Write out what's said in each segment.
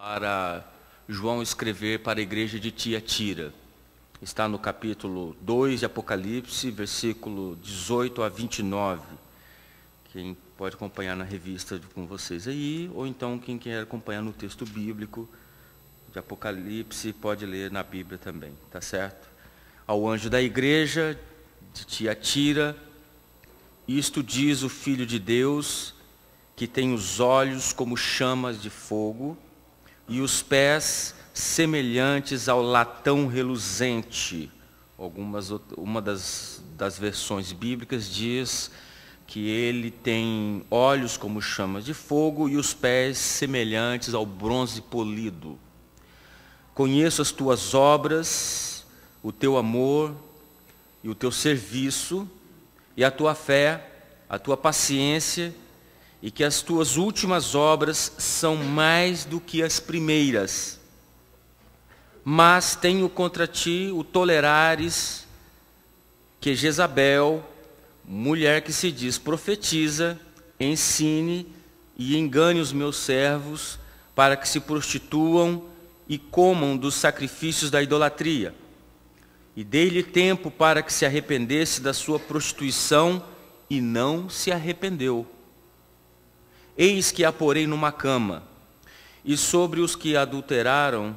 Para João escrever para a igreja de Tiatira. Está no capítulo 2 de Apocalipse, versículo 18 a 29. Quem pode acompanhar na revista com vocês aí, ou então quem quer acompanhar no texto bíblico de Apocalipse, pode ler na Bíblia também, tá certo? Ao anjo da igreja de Tiatira, isto diz o Filho de Deus, que tem os olhos como chamas de fogo, e os pés semelhantes ao latão reluzente. Uma das versões bíblicas diz que ele tem olhos como chamas de fogo e os pés semelhantes ao bronze polido. Conheço as tuas obras, o teu amor e o teu serviço, e a tua fé, a tua paciência, e que as tuas últimas obras são mais do que as primeiras. Mas tenho contra ti o tolerares que Jezabel, mulher que se diz profetiza, ensine e engane os meus servos para que se prostituam e comam dos sacrifícios da idolatria. E dei-lhe tempo para que se arrependesse da sua prostituição e não se arrependeu. Eis que a porei numa cama, e sobre os que adulteram,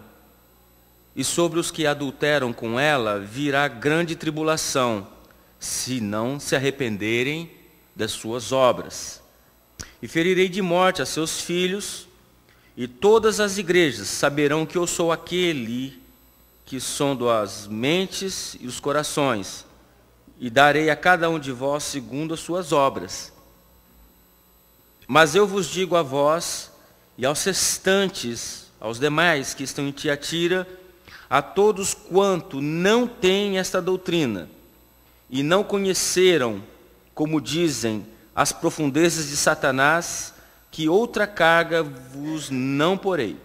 e sobre os que adulteram com ela virá grande tribulação, se não se arrependerem das suas obras. E ferirei de morte a seus filhos, e todas as igrejas saberão que eu sou aquele que sondo as mentes e os corações, e darei a cada um de vós segundo as suas obras. Mas eu vos digo a vós e aos restantes, aos demais que estão em Tiatira, a todos quanto não têm esta doutrina e não conheceram, como dizem, as profundezas de Satanás, que outra carga vos não porei.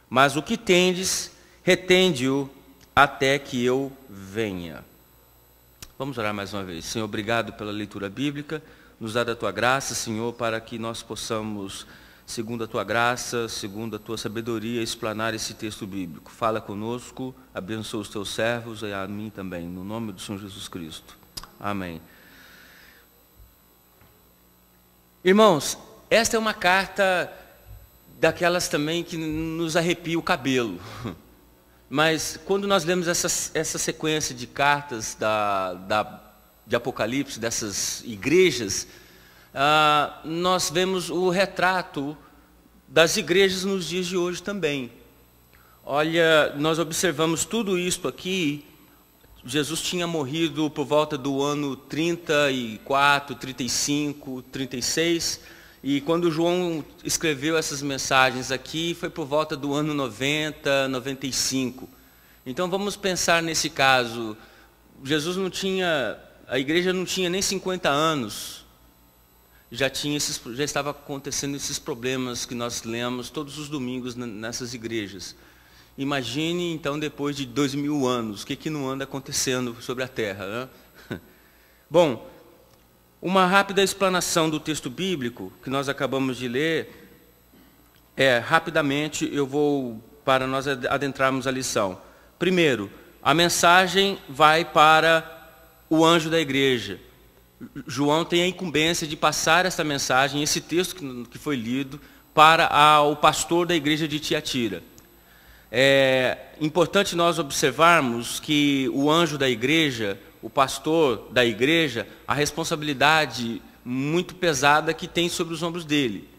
Mas o que tendes, retende-o até que eu venha. Vamos orar mais uma vez. Senhor, obrigado pela leitura bíblica. Nos dá da tua graça, Senhor, para que nós possamos, segundo a tua graça, segundo a tua sabedoria, explanar esse texto bíblico. Fala conosco, abençoa os teus servos e a mim também, no nome do Senhor Jesus Cristo. Amém. Irmãos, esta é uma carta daquelas também que nos arrepia o cabelo. Mas quando nós lemos essa sequência de cartas de Apocalipse, dessas igrejas, nós vemos o retrato das igrejas nos dias de hoje também. Olha, nós observamos tudo isso aqui. Jesus tinha morrido por volta do ano 34, 35, 36, e quando João escreveu essas mensagens aqui, foi por volta do ano 90, 95. Então vamos pensar nesse caso. Jesus não tinha... A igreja não tinha nem 50 anos, já estava acontecendo esses problemas que nós lemos todos os domingos nessas igrejas. Imagine, então, depois de 2000 anos, o que não anda acontecendo sobre a terra, né? Bom, uma rápida explanação do texto bíblico que nós acabamos de ler, rapidamente eu vou, para nós adentrarmos a lição. Primeiro, a mensagem vai para o anjo da igreja. João tem a incumbência de passar essa mensagem, esse texto que foi lido, para o pastor da igreja de Tiatira. É importante nós observarmos que o anjo da igreja, o pastor da igreja, a responsabilidade muito pesada que tem sobre os ombros dele.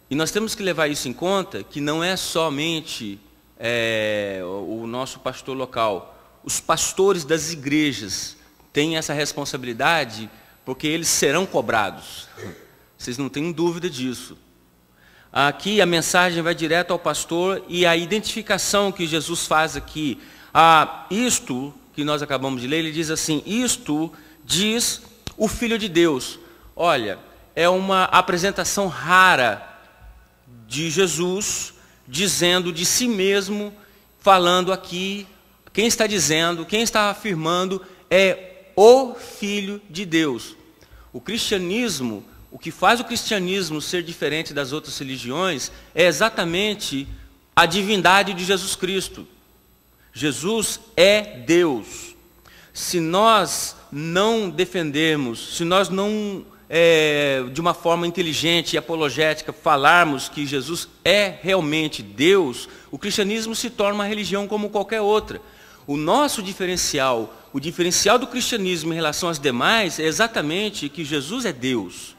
E nós temos que levar isso em conta, que não é somente o nosso pastor local. Os pastores das igrejas têm essa responsabilidade, porque eles serão cobrados. Vocês não têm dúvida disso. Aqui a mensagem vai direto ao pastor, e a identificação que Jesus faz aqui, isto que nós acabamos de ler, ele diz assim: isto diz o Filho de Deus. Olha, é uma apresentação rara de Jesus, dizendo de si mesmo, falando aqui, quem está dizendo, quem está afirmando é o Filho de Deus. O cristianismo, o que faz o cristianismo ser diferente das outras religiões, é exatamente a divindade de Jesus Cristo. Jesus é Deus. Se nós não defendermos, se nós não, de uma forma inteligente e apologética, falarmos que Jesus é realmente Deus, o cristianismo se torna uma religião como qualquer outra. O nosso diferencial, o diferencial do cristianismo em relação às demais, é exatamente que Jesus é Deus.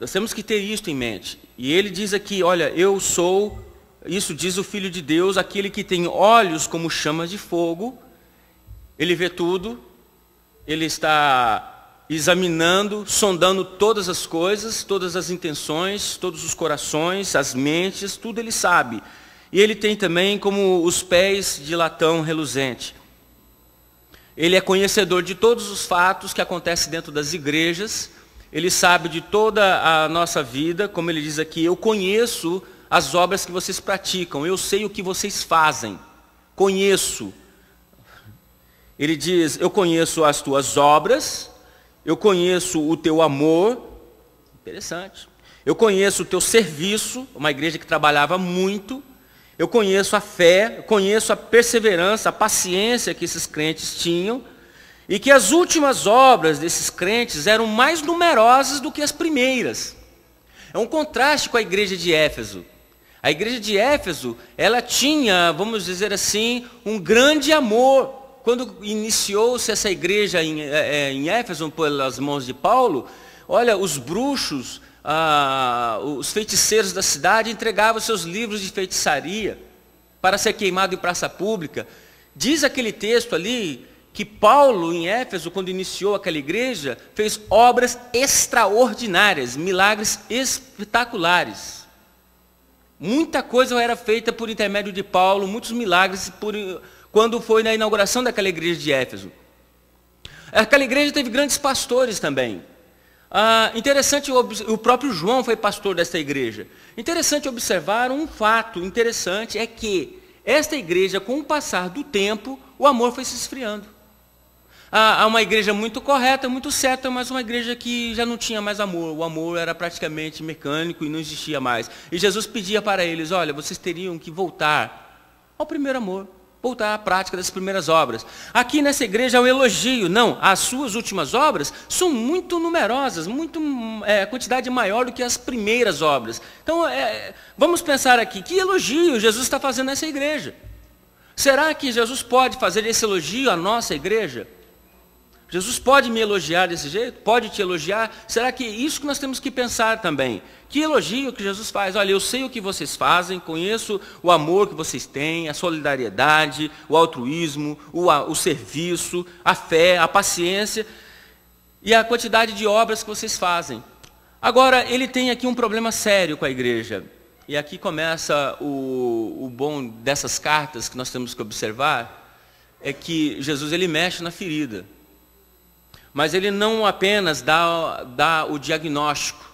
Nós temos que ter isso em mente. E ele diz aqui, olha, eu sou, isso diz o Filho de Deus, aquele que tem olhos como chamas de fogo. Ele vê tudo, ele está examinando, sondando todas as coisas, todas as intenções, todos os corações, as mentes, tudo ele sabe. E ele tem também como os pés de latão reluzente. Ele é conhecedor de todos os fatos que acontecem dentro das igrejas. Ele sabe de toda a nossa vida, como ele diz aqui, eu conheço as obras que vocês praticam, eu sei o que vocês fazem, conheço. Ele diz, eu conheço as tuas obras, eu conheço o teu amor, interessante. Eu conheço o teu serviço, uma igreja que trabalhava muito. Eu conheço a fé, eu conheço a perseverança, a paciência que esses crentes tinham. E que as últimas obras desses crentes eram mais numerosas do que as primeiras. É um contraste com a igreja de Éfeso. A igreja de Éfeso, ela tinha, vamos dizer assim, um grande amor. Quando iniciou-se essa igreja em Éfeso, pelas mãos de Paulo, olha, os bruxos, os feiticeiros da cidade entregavam seus livros de feitiçaria para ser queimado em praça pública. Diz aquele texto ali que Paulo, em Éfeso, quando iniciou aquela igreja, fez obras extraordinárias, milagres espetaculares. Muita coisa era feita por intermédio de Paulo, muitos milagres quando foi na inauguração daquela igreja de Éfeso. Aquela igreja teve grandes pastores também. Interessante, o próprio João foi pastor desta igreja. Interessante observar um fato interessante, é que esta igreja, com o passar do tempo, o amor foi se esfriando. Há uma igreja muito correta, muito certa, mas uma igreja que já não tinha mais amor. O amor era praticamente mecânico e não existia mais. E Jesus pedia para eles, olha, vocês teriam que voltar ao primeiro amor, voltar à prática das primeiras obras. Aqui nessa igreja é um elogio. Não, as suas últimas obras são muito numerosas, quantidade maior do que as primeiras obras. Então, vamos pensar aqui, que elogio Jesus está fazendo nessa igreja? Será que Jesus pode fazer esse elogio à nossa igreja? Jesus pode me elogiar desse jeito? Pode te elogiar? Será que é isso que nós temos que pensar também? Que elogio que Jesus faz? Olha, eu sei o que vocês fazem, conheço o amor que vocês têm, a solidariedade, o altruísmo, o serviço, a fé, a paciência e a quantidade de obras que vocês fazem. Agora, ele tem aqui um problema sério com a igreja. E aqui começa o bom dessas cartas que nós temos que observar, é que Jesus ele mexe na ferida. Mas ele não apenas dá o diagnóstico.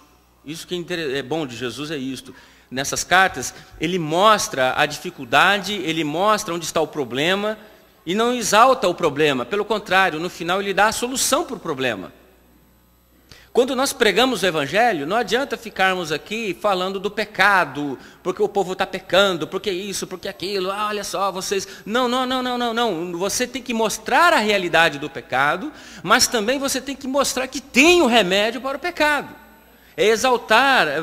Isso que é bom de Jesus é isto. Nessas cartas, ele mostra a dificuldade, ele mostra onde está o problema, e não exalta o problema. Pelo contrário, no final ele dá a solução para o problema. Quando nós pregamos o Evangelho, não adianta ficarmos aqui falando do pecado, porque o povo está pecando, porque isso, porque aquilo, olha só, vocês... Não. Você tem que mostrar a realidade do pecado, mas também você tem que mostrar que tem o remédio para o pecado.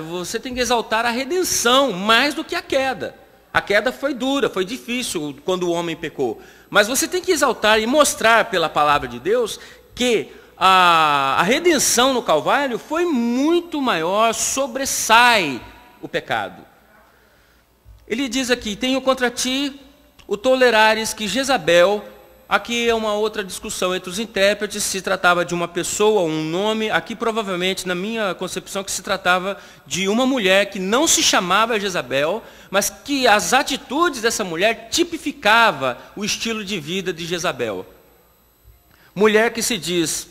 Você tem que exaltar a redenção mais do que a queda. A queda foi dura, foi difícil quando o homem pecou. Mas você tem que exaltar e mostrar pela palavra de Deus que a redenção no Calvário foi muito maior, sobressai o pecado. Ele diz aqui, tenho contra ti o tolerares que Jezabel, aqui é uma outra discussão entre os intérpretes, se tratava de uma pessoa, um nome, aqui provavelmente na minha concepção que se tratava de uma mulher que não se chamava Jezabel, mas que as atitudes dessa mulher tipificava o estilo de vida de Jezabel. Mulher que se diz...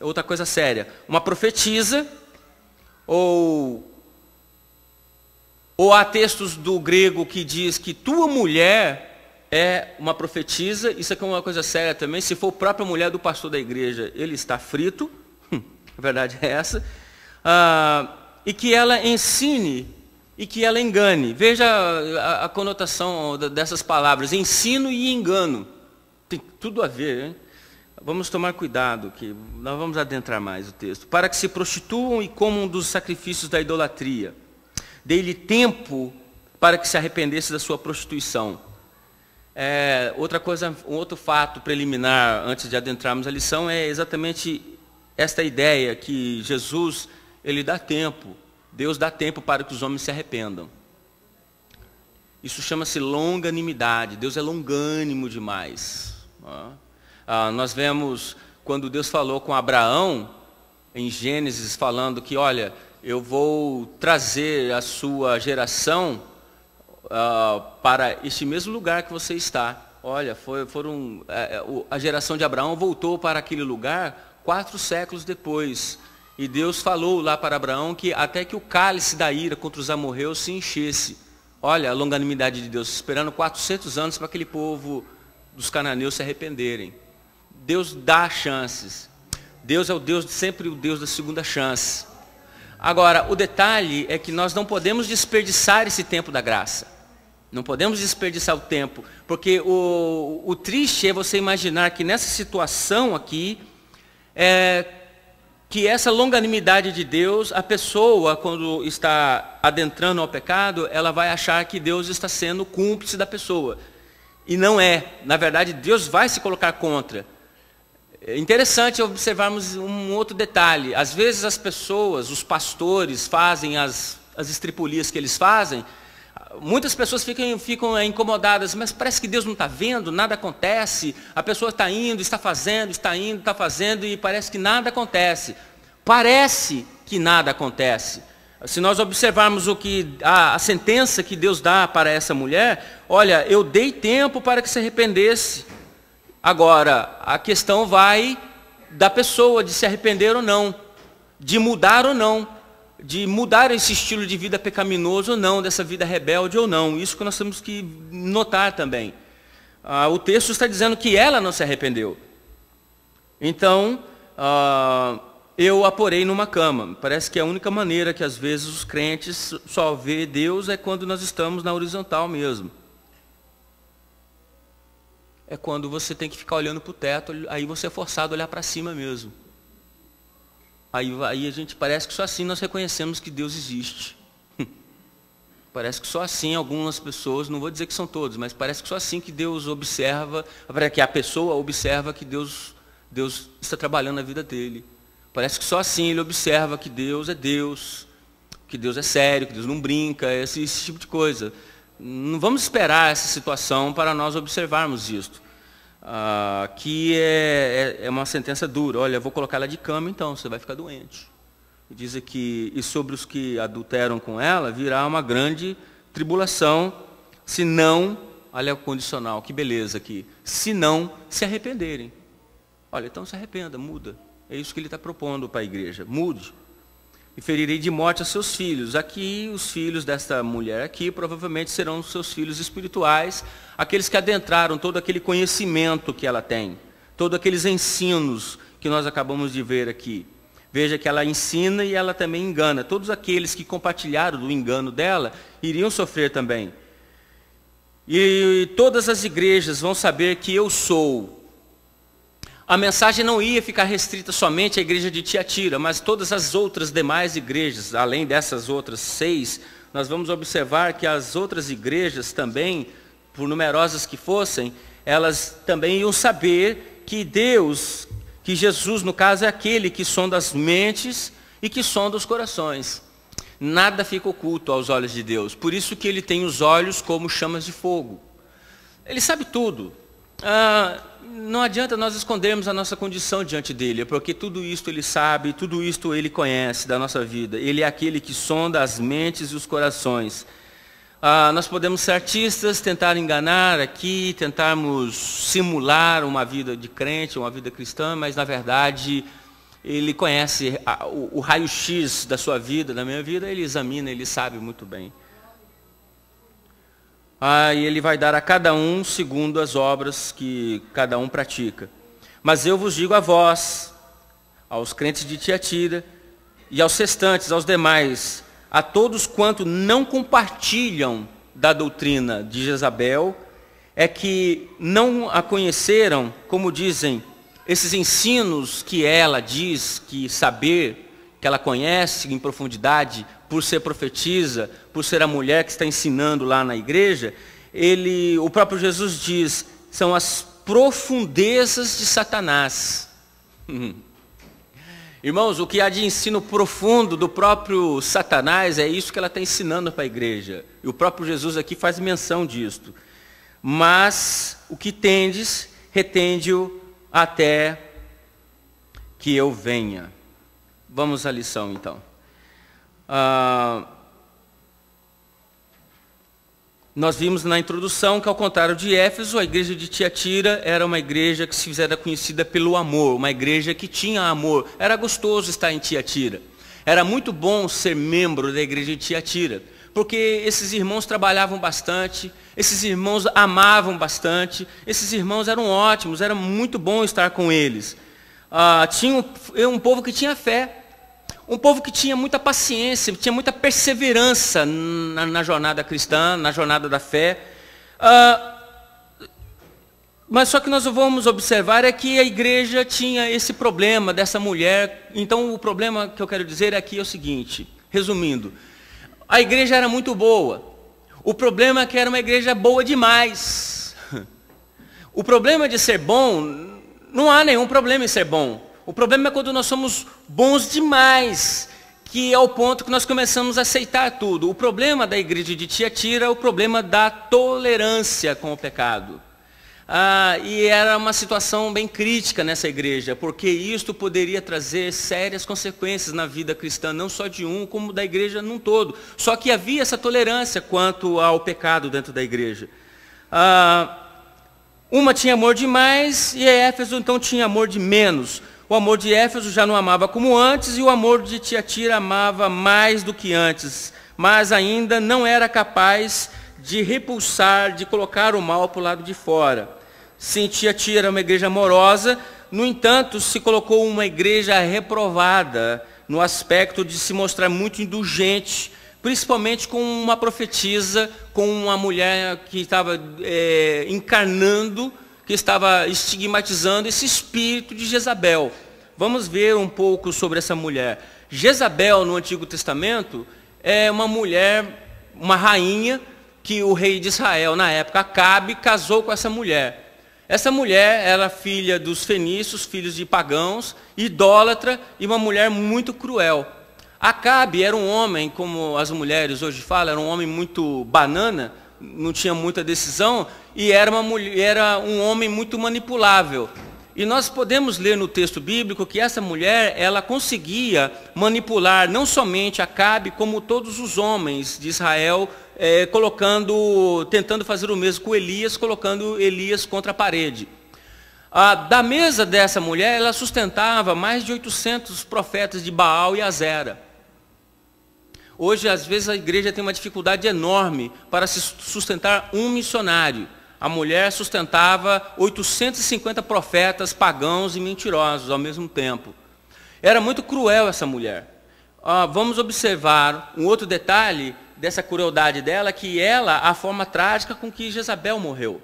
Outra coisa séria, uma profetisa, ou há textos do grego que diz que tua mulher é uma profetisa, isso aqui é uma coisa séria também, se for a própria mulher do pastor da igreja, ele está frito, a verdade é essa, e que ela ensine e que ela engane. Veja a conotação dessas palavras, ensino e engano. Tem tudo a ver, hein? Vamos tomar cuidado, que nós vamos adentrar mais o texto. Para que se prostituam e comam dos sacrifícios da idolatria. Dei-lhe tempo para que se arrependesse da sua prostituição. Outra coisa, um outro fato preliminar, antes de adentrarmos a lição, é exatamente esta ideia que Jesus, ele dá tempo. Deus dá tempo para que os homens se arrependam. Isso chama-se longanimidade. Deus é longânimo demais. Nós vemos quando Deus falou com Abraão, em Gênesis, falando que, olha, eu vou trazer a sua geração para este mesmo lugar que você está. Olha, a geração de Abraão voltou para aquele lugar 4 séculos depois. E Deus falou lá para Abraão que até que o cálice da ira contra os amorreus se enchesse. Olha a longanimidade de Deus, esperando 400 anos para aquele povo dos cananeus se arrependerem. Deus dá chances. Deus é o Deus, sempre o Deus da segunda chance. Agora, o detalhe é que nós não podemos desperdiçar esse tempo da graça. Não podemos desperdiçar o tempo, porque o triste é você imaginar que nessa situação aqui, que essa longanimidade de Deus, a pessoa, quando está adentrando ao pecado, ela vai achar que Deus está sendo cúmplice da pessoa. E não é. Na verdade, Deus vai se colocar contra. É interessante observarmos um outro detalhe. Às vezes as pessoas, os pastores, fazem as estripulias que eles fazem. Muitas pessoas ficam incomodadas, mas parece que Deus não está vendo, nada acontece. A pessoa está indo, está fazendo, está indo, está fazendo, e parece que nada acontece. Parece que nada acontece. Se nós observarmos a sentença que Deus dá para essa mulher, olha, eu dei tempo para que se arrependesse. Agora, a questão vai da pessoa, de se arrepender ou não, de mudar ou não, de mudar esse estilo de vida pecaminoso ou não, dessa vida rebelde ou não. Isso que nós temos que notar também. O texto está dizendo que ela não se arrependeu. Então, eu a porei numa cama. Parece que a única maneira que às vezes os crentes só vê Deus é quando nós estamos na horizontal mesmo. É quando você tem que ficar olhando para o teto, aí você é forçado a olhar para cima mesmo. Aí a gente parece que só assim nós reconhecemos que Deus existe. Parece que só assim algumas pessoas, não vou dizer que são todos, mas parece que só assim que Deus observa, que a pessoa observa que Deus está trabalhando na vida dele. Parece que só assim ele observa que Deus é sério, que Deus não brinca, esse tipo de coisa. Não vamos esperar essa situação para nós observarmos isto. Que é uma sentença dura. Olha, eu vou colocar ela de cama, então, você vai ficar doente. E diz aqui, e sobre os que adulteram com ela, virá uma grande tribulação, se não, olha o condicional, que beleza aqui, se não se arrependerem. Olha, então se arrependa, muda. É isso que ele está propondo para a igreja, mude. E ferirei de morte a seus filhos. Aqui, os filhos desta mulher aqui, provavelmente serão os seus filhos espirituais, aqueles que adentraram todo aquele conhecimento que ela tem, todos aqueles ensinos que nós acabamos de ver aqui. Veja que ela ensina e ela também engana. Todos aqueles que compartilharam do engano dela, iriam sofrer também. E todas as igrejas vão saber que eu sou. A mensagem não ia ficar restrita somente à igreja de Tiatira, mas todas as outras demais igrejas, além dessas outras 6, nós vamos observar que as outras igrejas também, por numerosas que fossem, elas também iam saber que Deus, que Jesus, no caso, é aquele que sonda as mentes e que sonda os corações. Nada fica oculto aos olhos de Deus. Por isso que ele tem os olhos como chamas de fogo. Ele sabe tudo. Não adianta nós escondermos a nossa condição diante dele, porque tudo isto ele sabe, tudo isto ele conhece da nossa vida. Ele é aquele que sonda as mentes e os corações. Nós podemos ser artistas, tentar enganar aqui, tentarmos simular uma vida de crente, uma vida cristã, mas na verdade ele conhece o raio-x da sua vida, da minha vida, ele examina, ele sabe muito bem. E ele vai dar a cada um segundo as obras que cada um pratica. Mas eu vos digo a vós, aos crentes de Tiatira, e aos restantes, aos demais, a todos quanto não compartilham da doutrina de Jezabel, é que não a conheceram, como dizem, esses ensinos que ela diz que saber, que ela conhece em profundidade, por ser profetisa, por ser a mulher que está ensinando lá na igreja, o próprio Jesus diz, são as profundezas de Satanás. Irmãos, o que há de ensino profundo do próprio Satanás é isso que ela está ensinando para a igreja. E o próprio Jesus aqui faz menção disto. Mas o que tendes, retende-o até que eu venha. Vamos à lição então. Nós vimos na introdução que, ao contrário de Éfeso, a igreja de Tiatira era uma igreja que se fizera conhecida pelo amor, uma igreja que tinha amor. Era gostoso estar em Tiatira. Era muito bom ser membro da igreja de Tiatira, porque esses irmãos trabalhavam bastante, esses irmãos amavam bastante, esses irmãos eram ótimos, era muito bom estar com eles. Tinha um povo que tinha fé, um povo que tinha muita paciência, tinha muita perseverança na jornada cristã, na jornada da fé. Mas só que nós vamos observar é que a igreja tinha esse problema dessa mulher. Então o problema que eu quero dizer aqui é o seguinte, resumindo, a igreja era muito boa. O problema é que era uma igreja boa demais. O problema de ser bom, não há nenhum problema em ser bom. O problema é quando nós somos bons demais, que é o ponto que nós começamos a aceitar tudo. O problema da igreja de Tiatira é o problema da tolerância com o pecado. E era uma situação bem crítica nessa igreja, porque isto poderia trazer sérias consequências na vida cristã, não só de um, como da igreja num todo. Só que havia essa tolerância quanto ao pecado dentro da igreja. Uma tinha amor demais e a Éfeso então tinha amor de menos. O amor de Éfeso já não amava como antes e o amor de Tiatira amava mais do que antes, mas ainda não era capaz de repulsar, de colocar o mal para o lado de fora. Sim, Tiatira era uma igreja amorosa, no entanto, se colocou uma igreja reprovada no aspecto de se mostrar muito indulgente, principalmente com uma profetisa, com uma mulher que estava encarnando, que estava estigmatizando esse espírito de Jezabel. Vamos ver um pouco sobre essa mulher. Jezabel, no Antigo Testamento, é uma mulher, uma rainha, que o rei de Israel, na época, Acabe, casou com essa mulher. Essa mulher era filha dos fenícios, filhos de pagãos, idólatra e uma mulher muito cruel. Acabe era um homem, como as mulheres hoje falam, era um homem muito banana, não tinha muita decisão, e era um homem muito manipulável. E nós podemos ler no texto bíblico que essa mulher, ela conseguia manipular não somente Acabe, como todos os homens de Israel, tentando fazer o mesmo com Elias, colocando Elias contra a parede. Da mesa dessa mulher, ela sustentava mais de 800 profetas de Baal e Azera. Hoje, às vezes, a igreja tem uma dificuldade enorme para se sustentar um missionário. A mulher sustentava 850 profetas pagãos e mentirosos ao mesmo tempo. Era muito cruel essa mulher. Vamos observar um outro detalhe dessa crueldade dela, que a forma trágica com que Jezabel morreu.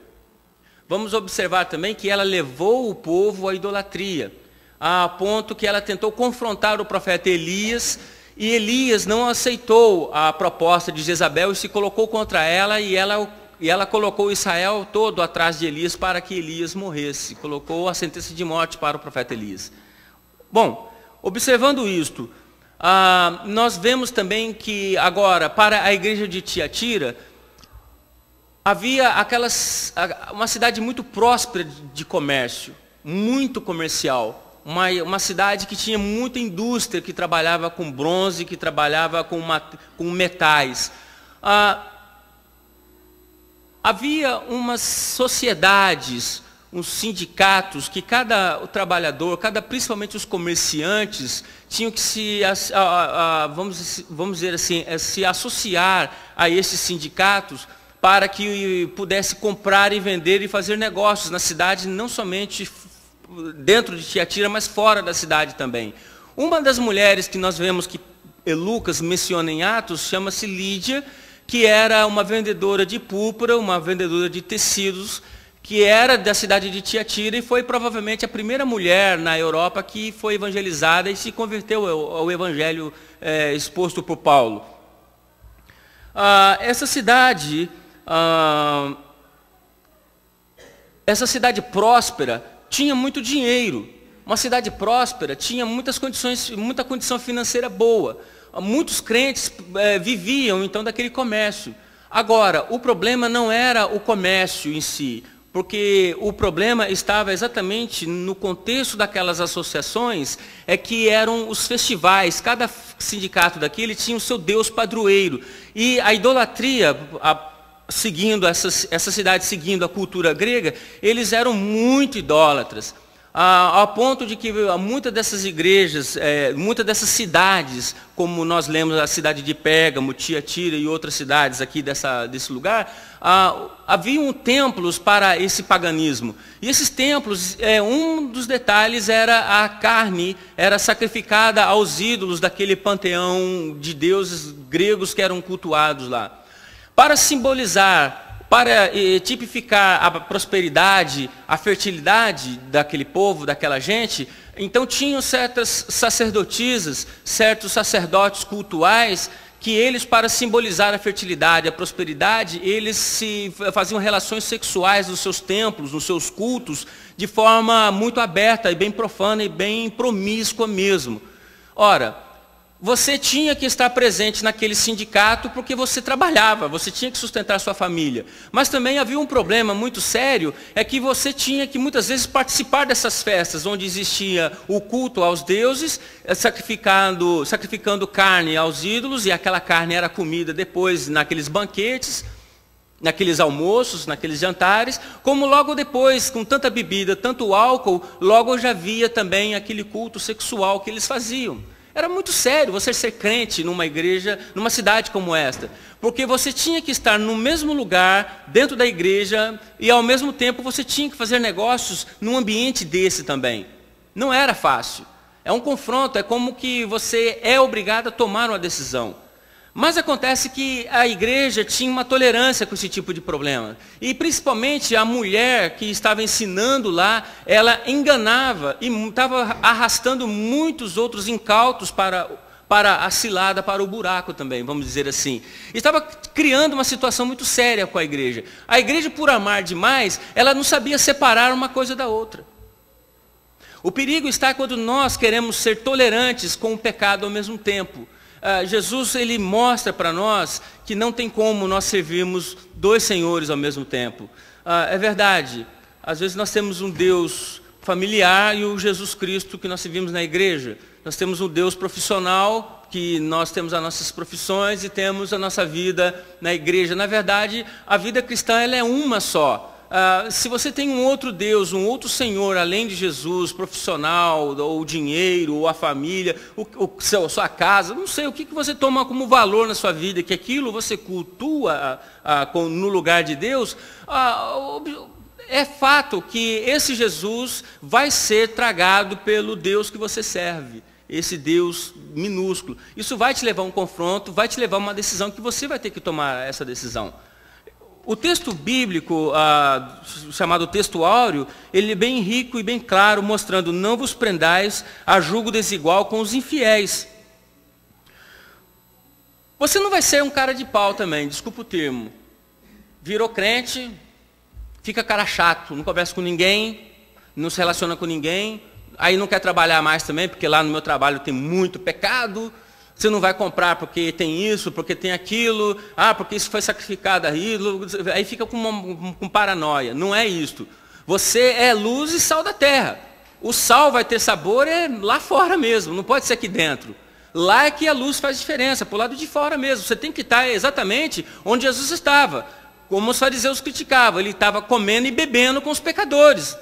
Vamos observar também que ela levou o povo à idolatria, a ponto que ela tentou confrontar o profeta Elias, e Elias não aceitou a proposta de Jezabel e se colocou contra ela, e ela colocou Israel todo atrás de Elias para que Elias morresse. Colocou a sentença de morte para o profeta Elias. Bom, observando isto, nós vemos também que agora, para a igreja de Tiatira, havia uma cidade muito próspera de comércio, muito comercial. Uma cidade que tinha muita indústria, que trabalhava com bronze, que trabalhava com metais. Havia umas sociedades, uns sindicatos, que cada trabalhador, principalmente os comerciantes, tinham que vamos dizer assim, se associar a esses sindicatos para que pudesse comprar e vender e fazer negócios na cidade, não somente dentro de Tiatira, mas fora da cidade também. Uma das mulheres que nós vemos que Lucas menciona em Atos, chama-se Lídia, que era uma vendedora de púrpura, uma vendedora de tecidos, que era da cidade de Tiatira e foi provavelmente a primeira mulher na Europa que foi evangelizada e se converteu ao evangelho exposto por Paulo. Essa cidade próspera tinha muito dinheiro. Uma cidade próspera tinha muita condição financeira boa. Muitos crentes viviam então daquele comércio. Agora, o problema não era o comércio em si, porque o problema estava exatamente no contexto daquelas associações, que eram os festivais. Cada sindicato daquele tinha o seu deus padroeiro. E a idolatria, seguindo essa cidade, seguindo a cultura grega, eles eram muito idólatras. Ao ponto de que muitas dessas igrejas, muitas dessas cidades, como nós lemos a cidade de Pérgamo, Tiatira e outras cidades aqui desse lugar, haviam templos para esse paganismo. E esses templos, um dos detalhes era a carne, era sacrificada aos ídolos daquele panteão de deuses gregos que eram cultuados lá. Para simbolizar, para tipificar a prosperidade, a fertilidade daquele povo, daquela gente, então tinham certas sacerdotisas, certos sacerdotes cultuais, que eles, para simbolizar a fertilidade, a prosperidade, eles faziam relações sexuais nos seus templos, nos seus cultos, de forma muito aberta e bem profana e bem promíscua mesmo. Ora, você tinha que estar presente naquele sindicato porque você trabalhava, você tinha que sustentar sua família. Mas também havia um problema muito sério, que você tinha que muitas vezes participar dessas festas, onde existia o culto aos deuses, sacrificando carne aos ídolos, e aquela carne era comida depois naqueles banquetes, naqueles almoços, naqueles jantares, como logo depois, com tanta bebida, tanto álcool, logo já havia também aquele culto sexual que eles faziam. Era muito sério você ser crente numa igreja, numa cidade como esta, porque você tinha que estar no mesmo lugar, dentro da igreja, e ao mesmo tempo você tinha que fazer negócios num ambiente desse também. Não era fácil. É um confronto, é como que você é obrigado a tomar uma decisão. Mas acontece que a igreja tinha uma tolerância com esse tipo de problema. E principalmente a mulher que estava ensinando lá, ela enganava e estava arrastando muitos outros incautos para a cilada, para o buraco também, vamos dizer assim. Estava criando uma situação muito séria com a igreja. A igreja, por amar demais, ela não sabia separar uma coisa da outra. O perigo está quando nós queremos ser tolerantes com o pecado ao mesmo tempo. Jesus, ele mostra para nós que não tem como nós servirmos dois senhores ao mesmo tempo. É verdade, às vezes nós temos um Deus familiar e o Jesus Cristo que nós servimos na igreja. Nós temos um Deus profissional, que nós temos as nossas profissões e temos a nossa vida na igreja. Na verdade, a vida cristã ela é uma só. Se você tem um outro Deus, um outro Senhor, além de Jesus, profissional, ou o dinheiro, ou a família, sua casa, não sei, o que você toma como valor na sua vida, que aquilo você cultua no lugar de Deus, é fato que esse Jesus vai ser tragado pelo Deus que você serve, esse Deus minúsculo. Isso vai te levar a um confronto, vai te levar a uma decisão que você vai ter que tomar essa decisão. O texto bíblico, chamado texto áureo, ele é bem rico e bem claro, mostrando: não vos prendais a julgo desigual com os infiéis. Você não vai ser um cara de pau também, desculpa o termo. Virou crente, fica cara chato, não conversa com ninguém, não se relaciona com ninguém, aí não quer trabalhar mais também, porque lá no meu trabalho tem muito pecado. Você não vai comprar porque tem isso, porque tem aquilo, porque isso foi sacrificado a ídolo, aí fica com paranoia. Não é isto. Você é luz e sal da terra. O sal vai ter sabor lá fora mesmo, não pode ser aqui dentro. Lá é que a luz faz diferença, para o lado de fora mesmo. Você tem que estar exatamente onde Jesus estava. Como os fariseus criticavam, ele estava comendo e bebendo com os pecadores.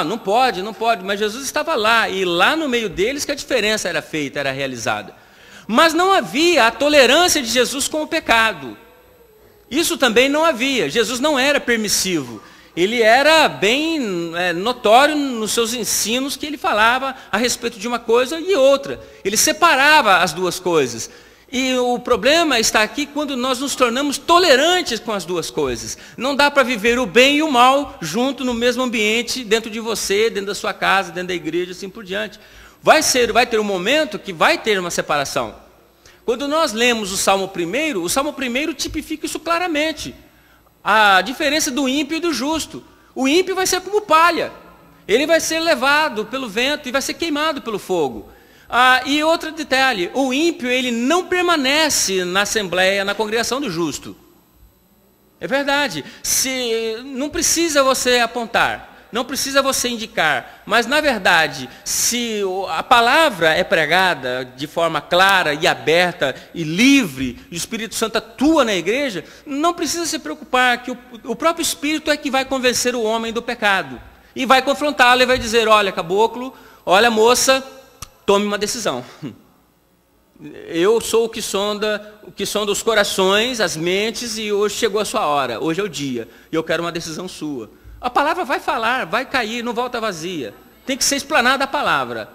Não pode, mas Jesus estava lá, e lá no meio deles que a diferença era feita, era realizada. Mas não havia a tolerância de Jesus com o pecado. Isso também não havia. Jesus não era permissivo. Ele era bem notório nos seus ensinos que ele falava a respeito de uma coisa e outra. Ele separava as duas coisas. E o problema está aqui quando nós nos tornamos tolerantes com as duas coisas. Não dá para viver o bem e o mal junto no mesmo ambiente, dentro de você, dentro da sua casa, dentro da igreja, assim por diante. Vai ter um momento que vai ter uma separação. Quando nós lemos o Salmo 1 tipifica isso claramente. A diferença do ímpio e do justo. O ímpio vai ser como palha. Ele vai ser levado pelo vento e vai ser queimado pelo fogo. E outro detalhe, o ímpio ele não permanece na assembleia, na congregação do justo. É verdade. Não precisa você apontar, não precisa você indicar, mas na verdade, se a palavra é pregada de forma clara e aberta e livre, e o Espírito Santo atua na igreja, não precisa se preocupar que o próprio Espírito é que vai convencer o homem do pecado. E vai confrontá-lo e vai dizer, olha caboclo, olha moça, tome uma decisão. Eu sou o que sonda os corações, as mentes, e hoje chegou a sua hora, hoje é o dia, e eu quero uma decisão sua. A palavra vai falar, vai cair, não volta vazia. Tem que ser explanada a palavra.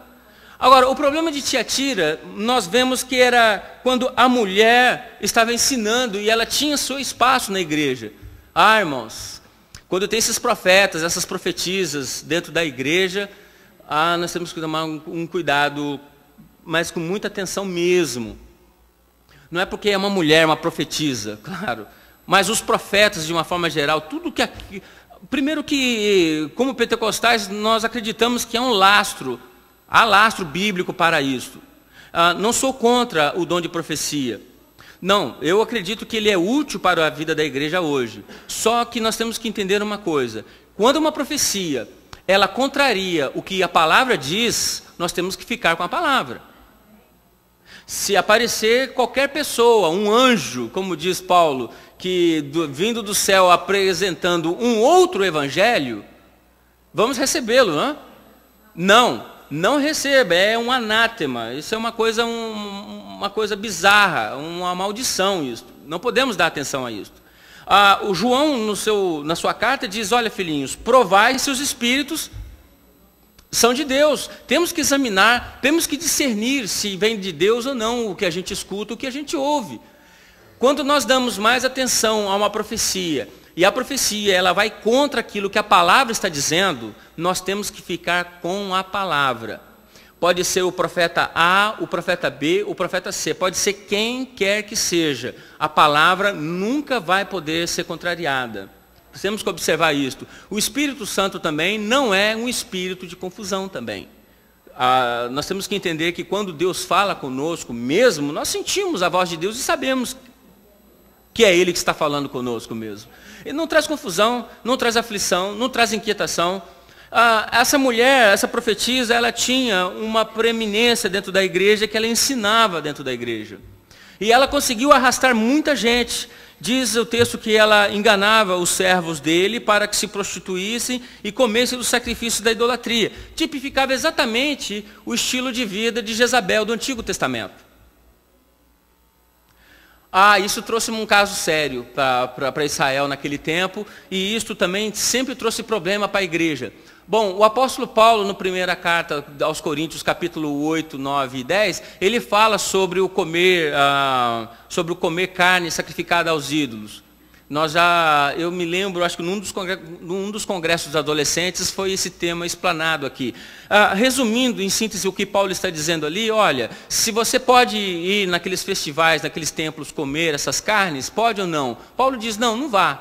Agora, o problema de Tiatira, nós vemos que era quando a mulher estava ensinando e ela tinha seu espaço na igreja. Irmãos, quando tem esses profetas, essas profetisas dentro da igreja, nós temos que tomar um cuidado, mas com muita atenção mesmo. Não é porque é uma mulher, uma profetisa, claro, mas os profetas, de uma forma geral, tudo que... Primeiro que, como pentecostais, nós acreditamos que é um lastro, há lastro bíblico para isso. Não sou contra o dom de profecia. Não, eu acredito que ele é útil para a vida da igreja hoje. Só que nós temos que entender uma coisa. Quando uma profecia, ela contraria o que a palavra diz, nós temos que ficar com a palavra. Se aparecer qualquer pessoa, um anjo, como diz Paulo, que vindo do céu apresentando um outro evangelho, vamos recebê-lo, não? Não receba, é um anátema, isso é uma coisa bizarra, uma maldição isso. Não podemos dar atenção a isso. O João, na sua carta, diz, olha filhinhos, provai se os espíritos são de Deus. Temos que examinar, temos que discernir se vem de Deus ou não o que a gente escuta, o que a gente ouve. Quando nós damos mais atenção a uma profecia, e a profecia ela vai contra aquilo que a palavra está dizendo, nós temos que ficar com a palavra. Pode ser o profeta A, o profeta B, o profeta C, pode ser quem quer que seja. A palavra nunca vai poder ser contrariada. Temos que observar isto. O Espírito Santo também não é um espírito de confusão também. Nós temos que entender que quando Deus fala conosco mesmo, nós sentimos a voz de Deus e sabemos que é Ele que está falando conosco mesmo. Ele não traz confusão, não traz aflição, não traz inquietação. Essa mulher, essa profetisa, ela tinha uma preeminência dentro da igreja que ela ensinava dentro da igreja. E ela conseguiu arrastar muita gente. Diz o texto que ela enganava os servos dele para que se prostituíssem e comessem dos sacrifícios da idolatria. Tipificava exatamente o estilo de vida de Jezabel do Antigo Testamento. Isso trouxe um caso sério para Israel naquele tempo, e isto também sempre trouxe problema para a igreja. Bom, o apóstolo Paulo, na primeira carta aos Coríntios, capítulo 8, 9 e 10, ele fala sobre o comer carne sacrificada aos ídolos. Eu me lembro, acho que num dos congressos dos adolescentes foi esse tema explanado aqui. Resumindo, em síntese, o que Paulo está dizendo ali, olha, se você pode ir naqueles festivais, naqueles templos, comer essas carnes, pode ou não? Paulo diz, não vá.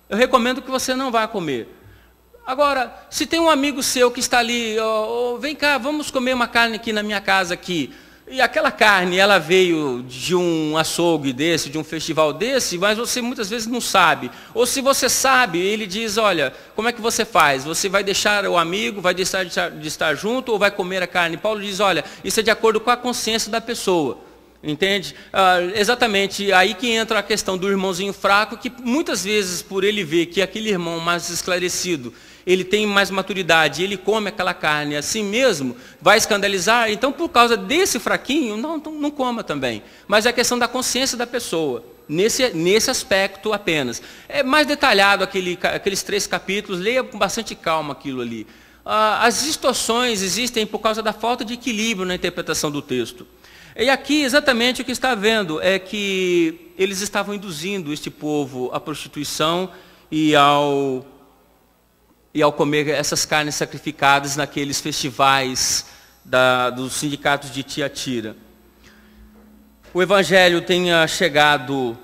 Eu recomendo que você não vá comer. Agora, se tem um amigo seu que está ali, vem cá, vamos comer uma carne aqui na minha casa aqui. E aquela carne, ela veio de um açougue desse, de um festival desse, mas você muitas vezes não sabe. Ou se você sabe, ele diz, olha, como é que você faz? Você vai deixar o amigo, vai deixar de estar junto ou vai comer a carne? Paulo diz, olha, isso é de acordo com a consciência da pessoa. Entende? Exatamente, aí que entra a questão do irmãozinho fraco, que muitas vezes por ele ver que aquele irmão mais esclarecido, ele tem mais maturidade, ele come aquela carne assim mesmo, vai escandalizar, então por causa desse fraquinho, não coma também. Mas é a questão da consciência da pessoa, nesse aspecto apenas. É mais detalhado aqueles 3 capítulos, leia com bastante calma aquilo ali. As distorções existem por causa da falta de equilíbrio na interpretação do texto. E aqui exatamente o que está vendo é que eles estavam induzindo este povo à prostituição e ao comer essas carnes sacrificadas naqueles festivais dos sindicatos de Tiatira. O evangelho tenha chegado,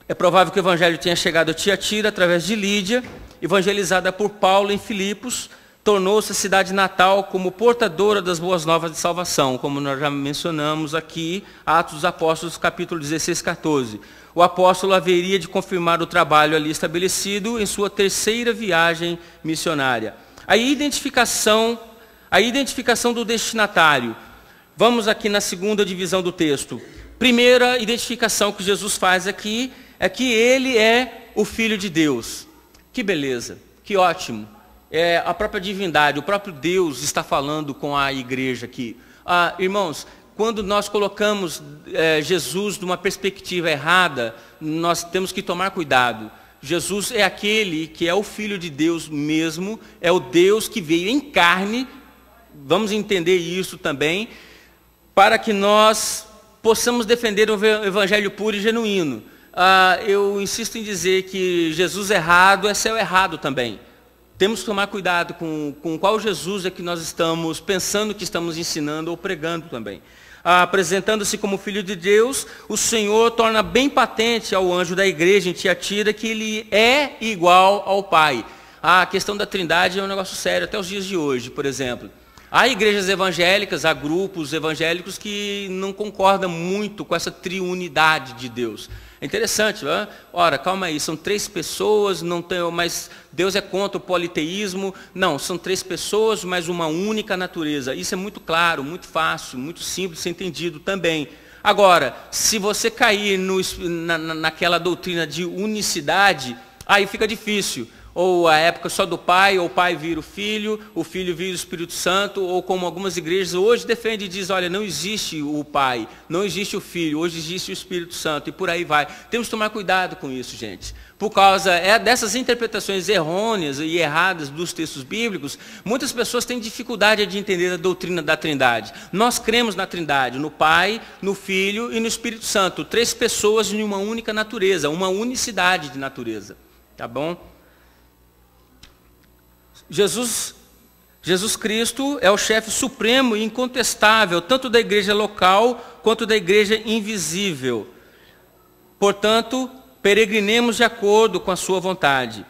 é provável que o evangelho tenha chegado a Tiatira através de Lídia, evangelizada por Paulo em Filipos, tornou-se a cidade natal como portadora das boas novas de salvação, como nós já mencionamos aqui, Atos dos Apóstolos, capítulo 16, 14. O apóstolo haveria de confirmar o trabalho ali estabelecido em sua 3ª viagem missionária. A identificação do destinatário. Vamos aqui na 2ª divisão do texto. Primeira identificação que Jesus faz aqui é que ele é o Filho de Deus. Que beleza, que ótimo. A própria divindade, o próprio Deus está falando com a igreja aqui. Irmãos, quando nós colocamos Jesus numa perspectiva errada, nós temos que tomar cuidado. Jesus é aquele que é o Filho de Deus mesmo, é o Deus que veio em carne, vamos entender isso também, para que nós possamos defender o evangelho puro e genuíno. Eu insisto em dizer que Jesus errado é céu errado também. Temos que tomar cuidado com qual Jesus é que nós estamos pensando que estamos ensinando ou pregando também. Apresentando-se como Filho de Deus, o Senhor torna bem patente ao anjo da igreja em Tiatira que ele é igual ao Pai. A questão da Trindade é um negócio sério até os dias de hoje, por exemplo. Há igrejas evangélicas, há grupos evangélicos que não concordam muito com essa triunidade de Deus. É interessante, né? Ora, calma aí, são 3 pessoas, mas Deus é contra o politeísmo. Não, são 3 pessoas, mas uma única natureza. Isso é muito claro, muito fácil, muito simples de ser entendido também. Agora, se você cair naquela doutrina de unicidade, aí fica difícil. Ou a época só do Pai, ou o Pai vira o Filho vira o Espírito Santo, ou como algumas igrejas hoje defendem e dizem, olha, não existe o Pai, não existe o Filho, hoje existe o Espírito Santo, e por aí vai. Temos que tomar cuidado com isso, gente. Por causa dessas interpretações errôneas e erradas dos textos bíblicos, muitas pessoas têm dificuldade de entender a doutrina da Trindade. Nós cremos na Trindade, no Pai, no Filho e no Espírito Santo. 3 pessoas em uma única natureza, uma unicidade de natureza. Tá bom? Jesus Cristo é o chefe supremo e incontestável, tanto da igreja local quanto da igreja invisível. Portanto, peregrinemos de acordo com a sua vontade.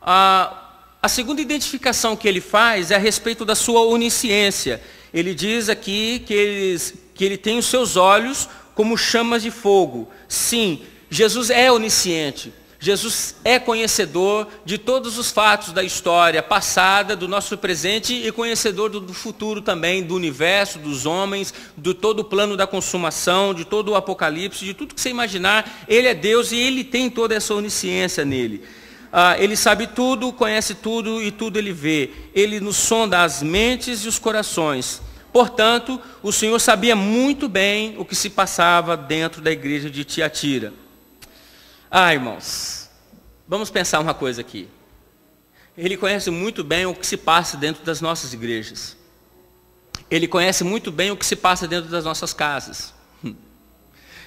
A segunda identificação que ele faz é a respeito da sua onisciência. Ele diz aqui que ele tem os seus olhos como chamas de fogo. Sim, Jesus é onisciente. Jesus é conhecedor de todos os fatos da história passada, do nosso presente e conhecedor do futuro também, do universo, dos homens, de todo o plano da consumação, de todo o apocalipse, de tudo que você imaginar. Ele é Deus e ele tem toda essa onisciência nele. Ele sabe tudo, conhece tudo e tudo ele vê. Ele nos sonda as mentes e os corações. Portanto, o Senhor sabia muito bem o que se passava dentro da igreja de Tiatira. Irmãos, vamos pensar uma coisa aqui. Ele conhece muito bem o que se passa dentro das nossas igrejas. Ele conhece muito bem o que se passa dentro das nossas casas.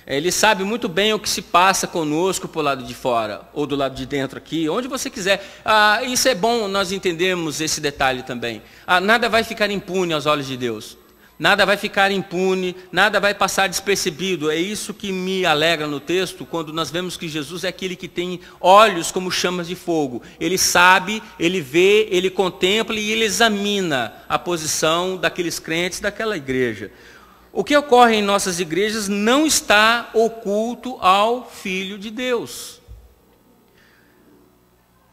Ele sabe muito bem o que se passa conosco por lado de fora, ou do lado de dentro aqui, onde você quiser. Isso é bom nós entendermos esse detalhe também. Nada vai ficar impune aos olhos de Deus. Nada vai ficar impune, nada vai passar despercebido. É isso que me alegra no texto, quando nós vemos que Jesus é aquele que tem olhos como chamas de fogo. Ele sabe, ele vê, ele contempla e ele examina a posição daqueles crentes daquela igreja. O que ocorre em nossas igrejas não está oculto ao Filho de Deus.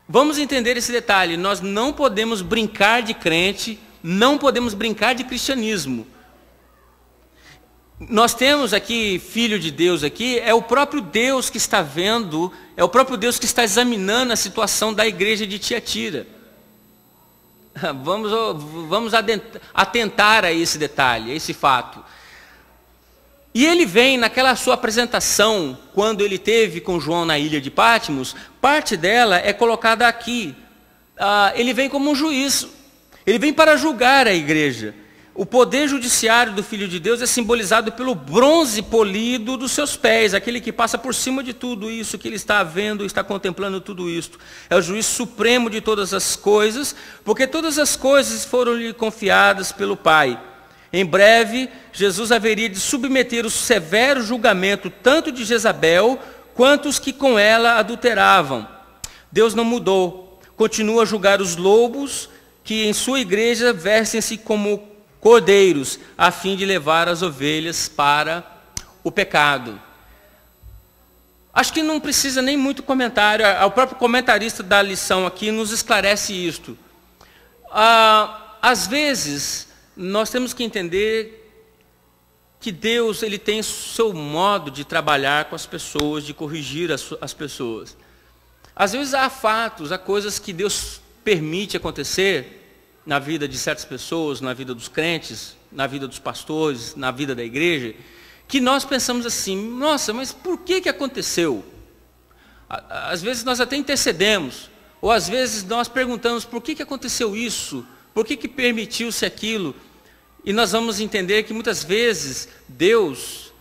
Vamos entender esse detalhe. Nós não podemos brincar de crente, não podemos brincar de cristianismo. Nós temos aqui, Filho de Deus aqui, é o próprio Deus que está vendo, é o próprio Deus que está examinando a situação da igreja de Tiatira. Vamos atentar a esse detalhe, a esse fato. E ele vem naquela sua apresentação, quando ele teve com João na ilha de Patmos, parte dela é colocada aqui. Ele vem como um juiz, ele vem para julgar a igreja. O poder judiciário do Filho de Deus é simbolizado pelo bronze polido dos seus pés, aquele que passa por cima de tudo isso, que ele está vendo, está contemplando tudo isto. É o juiz supremo de todas as coisas, porque todas as coisas foram-lhe confiadas pelo Pai. Em breve, Jesus haveria de submeter o severo julgamento tanto de Jezabel, quanto os que com ela adulteravam. Deus não mudou, continua a julgar os lobos, que em sua igreja vestem-se como cordeiros, a fim de levar as ovelhas para o pecado. Acho que não precisa nem muito comentário, o próprio comentarista da lição aqui nos esclarece isto. Às vezes, nós temos que entender que Deus ele tem seu modo de trabalhar com as pessoas, de corrigir as pessoas. Às vezes há fatos, há coisas que Deus permite acontecer na vida de certas pessoas, na vida dos crentes, na vida dos pastores, na vida da igreja, que nós pensamos assim, nossa, mas por que aconteceu? Às vezes nós até intercedemos, ou às vezes nós perguntamos por que aconteceu isso, por que permitiu-se aquilo, e nós vamos entender que muitas vezes Deus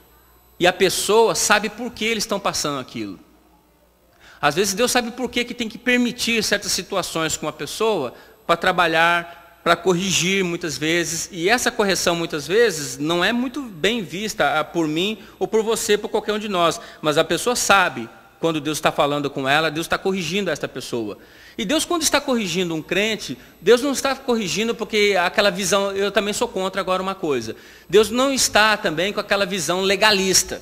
e a pessoa sabem por que eles estão passando aquilo. Às vezes Deus sabe por que tem que permitir certas situações com a pessoa, para trabalhar, para corrigir muitas vezes, e essa correção muitas vezes não é muito bem vista por mim ou por você, por qualquer um de nós, mas a pessoa sabe, quando Deus está falando com ela, Deus está corrigindo esta pessoa. E Deus, quando está corrigindo um crente, Deus não está corrigindo porque aquela visão, eu também sou contra agora uma coisa, Deus não está também com aquela visão legalista.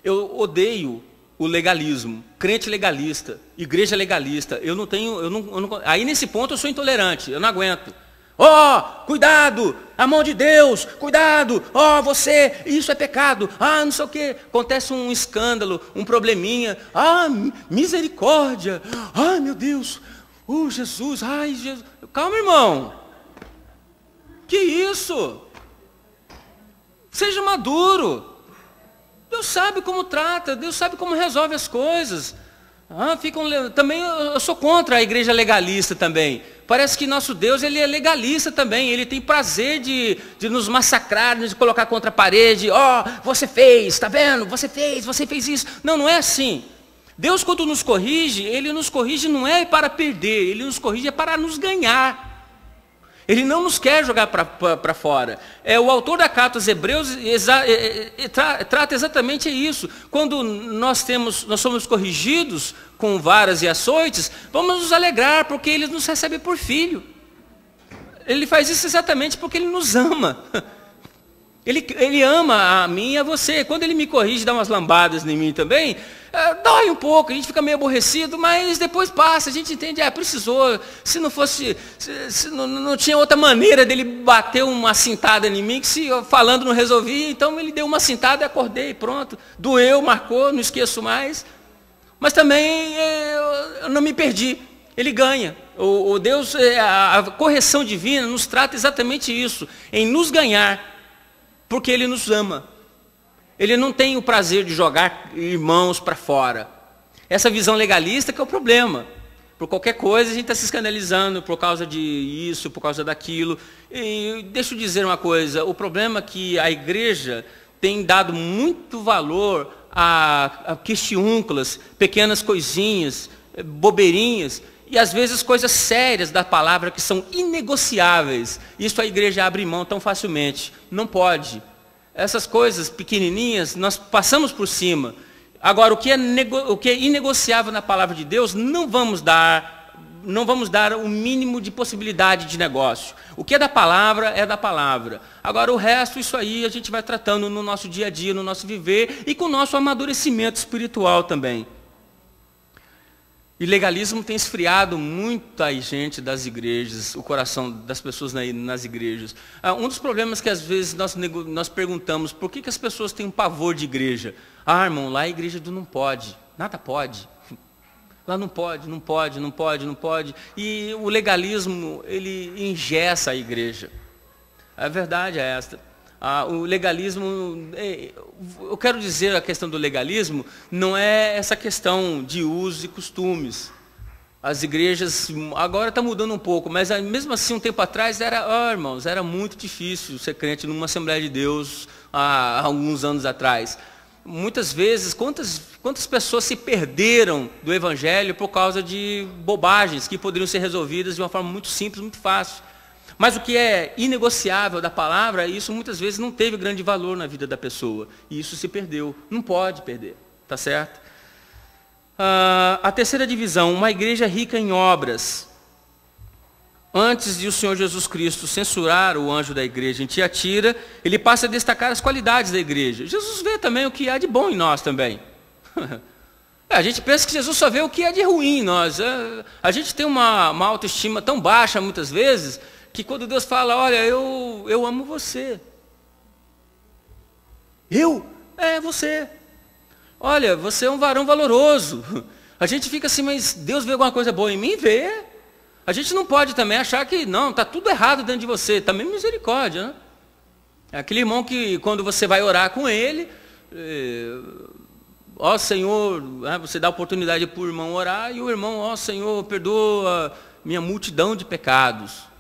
Eu odeio o legalismo, crente legalista, igreja legalista, aí nesse ponto eu sou intolerante, eu não aguento. Cuidado, a mão de Deus, cuidado, você, isso é pecado, não sei o quê. Acontece um escândalo, um probleminha, misericórdia, meu Deus, Jesus, Jesus. Calma, irmão, que isso? Seja maduro. Deus sabe como trata, Deus sabe como resolve as coisas. Também eu sou contra a igreja legalista também. Parece que nosso Deus ele é legalista também. Ele tem prazer de nos massacrar, de colocar contra a parede. Você fez, está vendo? Você fez isso. Não é assim. Deus, quando nos corrige, Ele nos corrige não é para perder, Ele nos corrige é para nos ganhar. Ele não nos quer jogar para fora. O autor da carta aos Hebreus trata exatamente isso. Quando nós somos corrigidos com varas e açoites, vamos nos alegrar, porque Ele nos recebe por filho. Ele faz isso exatamente porque Ele nos ama. Ele ama a mim e a você. Quando Ele me corrige, dá umas lambadas em mim também, dói um pouco, a gente fica meio aborrecido, mas depois passa, a gente entende, precisou, se não fosse, se não tinha outra maneira dele bater uma cintada em mim, que se eu falando não resolvia, então ele deu uma cintada e acordei, pronto, doeu, marcou, não esqueço mais, mas também eu não me perdi, Ele ganha. O Deus, a correção divina nos trata exatamente isso, em nos ganhar, porque Ele nos ama. Ele não tem o prazer de jogar irmãos para fora. Essa visão legalista que é o problema. Por qualquer coisa a gente está se escandalizando por causa de isso, por causa daquilo. E deixa eu dizer uma coisa, o problema é que a igreja tem dado muito valor a questiúnculas, pequenas coisinhas, bobeirinhas, e às vezes coisas sérias da palavra que são inegociáveis. Isso a igreja abre mão tão facilmente. Não pode. Essas coisas pequenininhas, nós passamos por cima. Agora, o que é inegociável na palavra de Deus, não vamos dar o mínimo de possibilidade de negócio. O que é da palavra, é da palavra. Agora, o resto, isso aí, a gente vai tratando no nosso dia a dia, no nosso viver, e com o nosso amadurecimento espiritual também. E legalismo tem esfriado muita gente das igrejas, o coração das pessoas nas igrejas. Um dos problemas que às vezes nós perguntamos, por que as pessoas têm um pavor de igreja? Irmão, lá a igreja não pode, nada pode. Lá não pode, não pode, não pode, não pode. E o legalismo, ele engessa a igreja. A verdade é esta. O legalismo, eu quero dizer, a questão do legalismo não é essa questão de usos e costumes. As igrejas, agora está mudando um pouco, mas mesmo assim, um tempo atrás, irmãos, era muito difícil ser crente numa Assembleia de Deus há alguns anos atrás. Muitas vezes, quantas pessoas se perderam do Evangelho por causa de bobagens que poderiam ser resolvidas de uma forma muito simples, muito fácil. Mas o que é inegociável da palavra, isso muitas vezes não teve grande valor na vida da pessoa. E isso se perdeu. Não pode perder, tá certo? A terceira divisão, uma igreja rica em obras. Antes de o Senhor Jesus Cristo censurar o anjo da igreja em Tiatira, ele passa a destacar as qualidades da igreja. Jesus vê também o que há de bom em nós também. A gente pensa que Jesus só vê o que há de ruim em nós. A gente tem uma autoestima tão baixa muitas vezes, que quando Deus fala, olha, eu amo você. Você. Olha, você é um varão valoroso. A gente fica assim, mas Deus vê alguma coisa boa em mim? Vê. A gente não pode também achar que, não, está tudo errado dentro de você. Também misericórdia, né? É aquele irmão que, quando você vai orar com ele, ó Senhor, você dá oportunidade para o irmão orar, e o irmão, ó Senhor, perdoa minha multidão de pecados.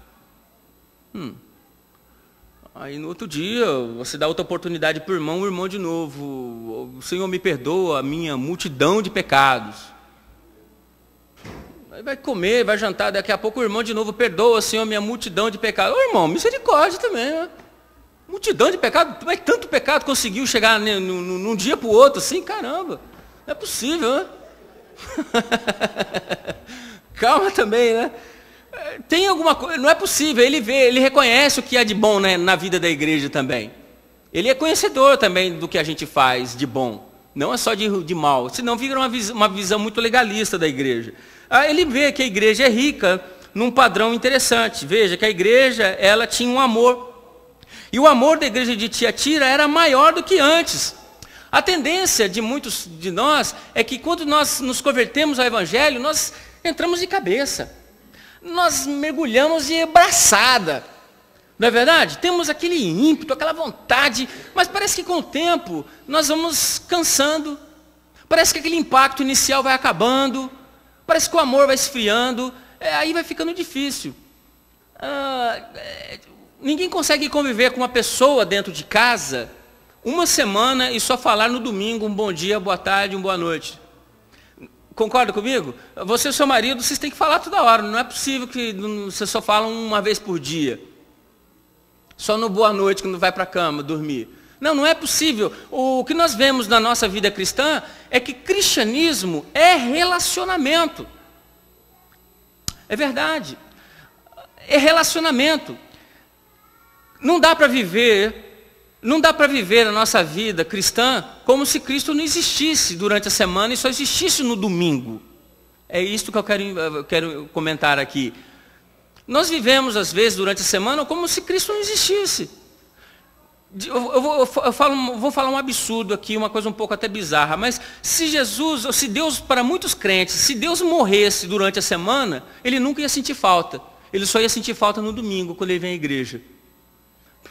Aí no outro dia, você dá outra oportunidade para o irmão de novo, o Senhor me perdoa a minha multidão de pecados. Aí vai comer, vai jantar, daqui a pouco o irmão de novo perdoa, Senhor, minha multidão de pecados. Ô irmão, misericórdia também, né? Multidão de pecados, mas tanto pecado conseguiu chegar num dia para o outro, assim, caramba, não é possível, né? Calma também, né? Tem alguma coisa, não é possível, ele vê, ele reconhece o que há de bom, né, na vida da igreja também. Ele é conhecedor também do que a gente faz de bom, não é só de mal, senão vira uma visão muito legalista da igreja. Ele vê que a igreja é rica num padrão interessante. Veja que a igreja, ela tinha um amor. E o amor da igreja de Tiatira era maior do que antes. A tendência de muitos de nós é que quando nós nos convertemos ao Evangelho, nós entramos de cabeça. Nós mergulhamos de braçada. Não é verdade? Temos aquele ímpeto, aquela vontade, mas parece que com o tempo nós vamos cansando. Parece que aquele impacto inicial vai acabando. Parece que o amor vai esfriando. Aí vai ficando difícil. Ninguém consegue conviver com uma pessoa dentro de casa uma semana e só falar no domingo um bom dia, boa tarde, uma boa noite. Concorda comigo? Você e seu marido, vocês têm que falar toda hora. Não é possível que vocês só falam uma vez por dia. Só no boa noite, quando vai para a cama, dormir. Não é possível. O que nós vemos na nossa vida cristã é que cristianismo é relacionamento. É verdade. É relacionamento. Não dá para viver a nossa vida cristã como se Cristo não existisse durante a semana e só existisse no domingo. É isso que eu quero comentar aqui. Nós vivemos, às vezes, durante a semana como se Cristo não existisse. Eu vou falar um absurdo aqui, uma coisa um pouco até bizarra, mas se Deus, para muitos crentes, se Deus morresse durante a semana, ele nunca ia sentir falta. Ele só ia sentir falta no domingo, quando ele vem à igreja.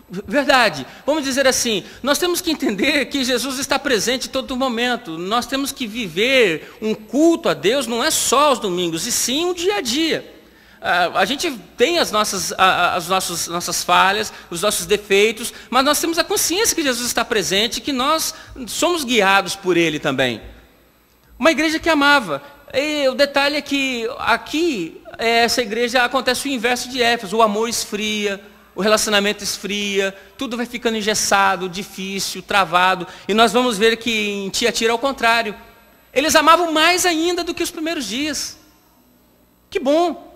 Verdade. Vamos dizer assim, nós temos que entender que Jesus está presente em todo momento. Nós temos que viver um culto a Deus, não é só aos domingos, e sim o dia a dia. A gente tem as nossas falhas, os nossos defeitos, mas nós temos a consciência que Jesus está presente, que nós somos guiados por Ele também. Uma igreja que amava. E o detalhe é que aqui, essa igreja, acontece o inverso de Éfeso. O amor esfria, o relacionamento esfria, tudo vai ficando engessado, difícil, travado. E nós vamos ver que em Tiatira, ao contrário. Eles amavam mais ainda do que os primeiros dias. Que bom.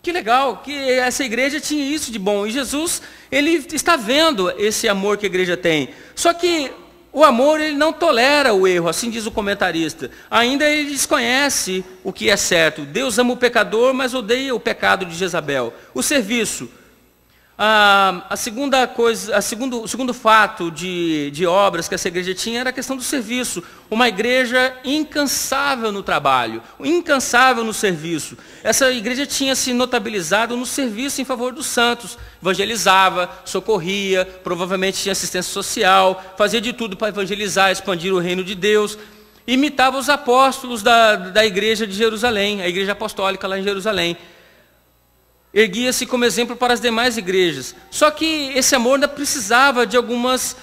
Que legal, que essa igreja tinha isso de bom. E Jesus, ele está vendo esse amor que a igreja tem. Só que o amor, ele não tolera o erro, assim diz o comentarista. Ainda ele desconhece o que é certo. Deus ama o pecador, mas odeia o pecado de Jezabel. O serviço. A segunda coisa, o segundo fato de obras que essa igreja tinha era a questão do serviço. Uma igreja incansável no trabalho, incansável no serviço. Essa igreja tinha se notabilizado no serviço em favor dos santos. Evangelizava, socorria, provavelmente tinha assistência social, fazia de tudo para evangelizar, expandir o reino de Deus. Imitava os apóstolos da igreja de Jerusalém, a igreja apostólica lá em Jerusalém. Erguia-se como exemplo para as demais igrejas. Só que esse amor ainda precisava de algumas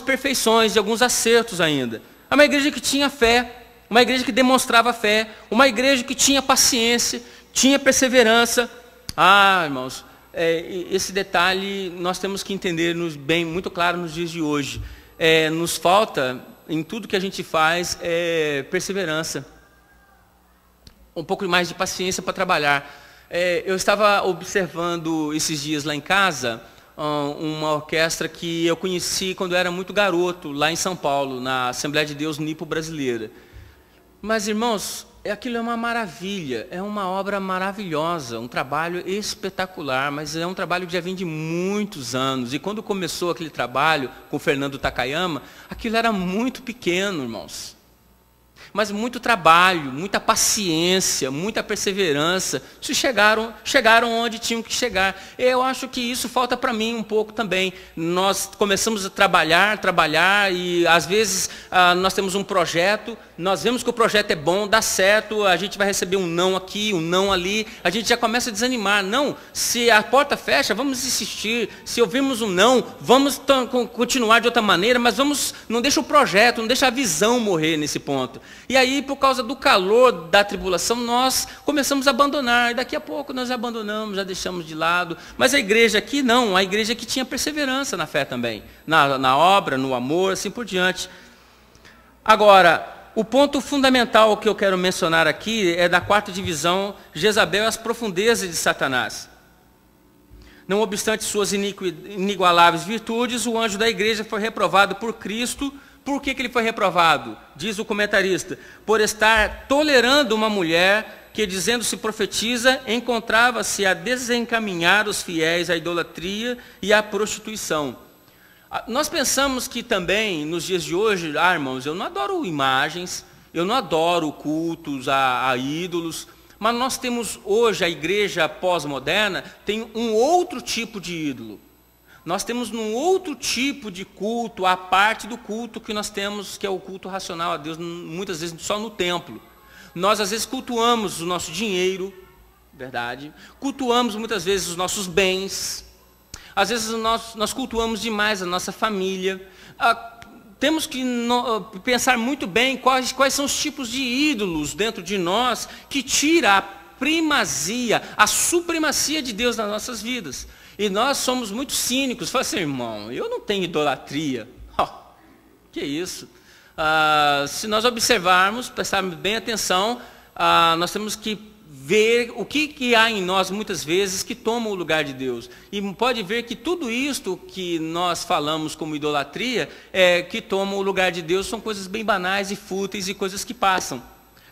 perfeições, de alguns acertos ainda. É uma igreja que tinha fé, uma igreja que demonstrava fé, uma igreja que tinha paciência, tinha perseverança. Irmãos, esse detalhe nós temos que entender bem, muito claro nos dias de hoje. Nos falta, em tudo que a gente faz, perseverança. Um pouco mais de paciência para trabalhar. Eu estava observando esses dias lá em casa uma orquestra que eu conheci quando eu era muito garoto, lá em São Paulo, na Assembleia de Deus Nipo Brasileira. Mas, irmãos, aquilo é uma maravilha, é uma obra maravilhosa, um trabalho espetacular, mas é um trabalho que já vem de muitos anos. E quando começou aquele trabalho com o Fernando Takayama, aquilo era muito pequeno, irmãos. Mas muito trabalho, muita paciência, muita perseverança, chegaram onde tinham que chegar. Eu acho que isso falta para mim um pouco também. Nós começamos a trabalhar, e às vezes nós temos um projeto, nós vemos que o projeto é bom, dá certo, a gente vai receber um não aqui, um não ali, a gente já começa a desanimar. Não, se a porta fecha, vamos insistir. Se ouvirmos um não, vamos continuar de outra maneira, mas não deixa o projeto, não deixa a visão morrer nesse ponto. E aí, por causa do calor da tribulação, nós começamos a abandonar. E daqui a pouco nós abandonamos, já deixamos de lado. Mas a igreja aqui não, a igreja que tinha perseverança na fé também. Na obra, no amor, assim por diante. Agora, o ponto fundamental que eu quero mencionar aqui é da quarta divisão, Jezabel e as profundezas de Satanás. Não obstante suas inigualáveis virtudes, o anjo da igreja foi reprovado por Cristo. Por que ele foi reprovado? Diz o comentarista, por estar tolerando uma mulher que, dizendo-se profetiza, encontrava-se a desencaminhar os fiéis à idolatria e à prostituição. Nós pensamos que também, nos dias de hoje, irmãos, eu não adoro imagens, eu não adoro cultos a ídolos, mas nós temos hoje, a igreja pós-moderna, tem um outro tipo de ídolo. Nós temos um outro tipo de culto, a parte do culto que nós temos, que é o culto racional a Deus, muitas vezes só no templo. Nós, às vezes, cultuamos o nosso dinheiro, verdade? Cultuamos, muitas vezes, os nossos bens. Às vezes, nós cultuamos demais a nossa família. Temos que pensar muito bem quais são os tipos de ídolos dentro de nós que tira a primazia, a supremacia de Deus nas nossas vidas. E nós somos muito cínicos. Fala assim, irmão, eu não tenho idolatria. Que isso? Se nós observarmos, prestarmos bem atenção, nós temos que ver o que há em nós, muitas vezes, que toma o lugar de Deus. E pode ver que tudo isto que nós falamos como idolatria, que toma o lugar de Deus, são coisas bem banais e fúteis e coisas que passam.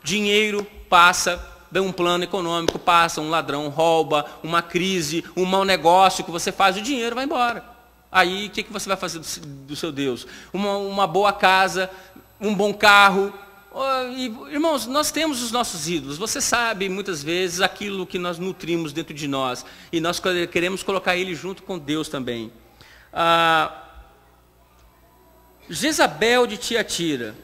Dinheiro passa. Um plano econômico passa, um ladrão rouba, uma crise, um mau negócio que você faz, o dinheiro vai embora. Aí, o que você vai fazer do seu Deus? Uma boa casa, um bom carro. Irmãos, nós temos os nossos ídolos. Você sabe, muitas vezes, aquilo que nós nutrimos dentro de nós. E nós queremos colocar ele junto com Deus também. Jezabel de Tiatira,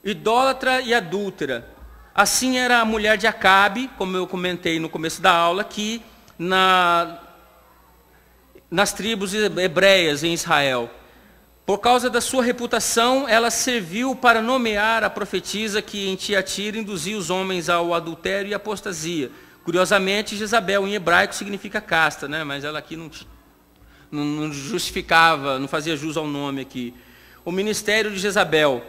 idólatra e adúltera. Assim era a mulher de Acabe, como eu comentei no começo da aula, que nas tribos hebreias em Israel. Por causa da sua reputação, ela serviu para nomear a profetisa que em Tiatira induzia os homens ao adultério e apostasia. Curiosamente, Jezabel em hebraico significa casta, né? Mas ela aqui não justificava, não fazia jus ao nome aqui. O ministério de Jezabel.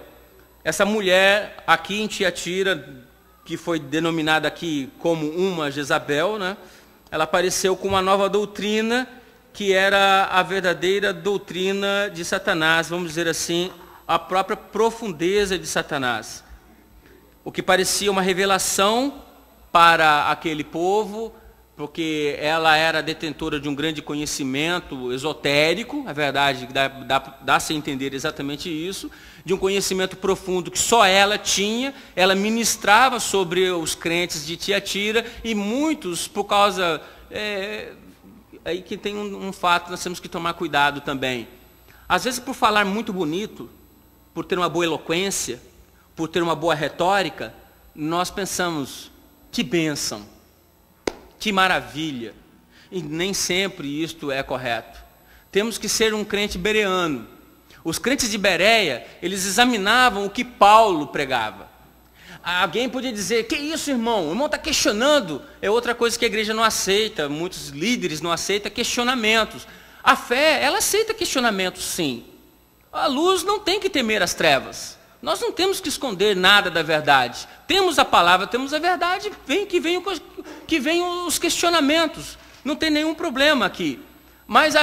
Essa mulher aqui em Tiatira, que foi denominada aqui como uma Jezabel, né? Ela apareceu com uma nova doutrina, que era a verdadeira doutrina de Satanás, vamos dizer assim, a própria profundeza de Satanás. O que parecia uma revelação para aquele povo, porque ela era detentora de um grande conhecimento esotérico, a verdade, dá-se a entender exatamente isso, de um conhecimento profundo que só ela tinha, ela ministrava sobre os crentes de Tiatira, e muitos, por causa... aí que tem um fato, nós temos que tomar cuidado também. Às vezes, por falar muito bonito, por ter uma boa eloquência, por ter uma boa retórica, nós pensamos, que bênção, que maravilha. E nem sempre isto é correto. Temos que ser um crente bereano. Os crentes de Bereia, eles examinavam o que Paulo pregava. Alguém podia dizer, que isso, irmão? O irmão está questionando. É outra coisa que a igreja não aceita, muitos líderes não aceitam, questionamentos. A fé, ela aceita questionamentos, sim. A luz não tem que temer as trevas. Nós não temos que esconder nada da verdade. Temos a palavra, temos a verdade, que venham os questionamentos. Não tem nenhum problema aqui. Mas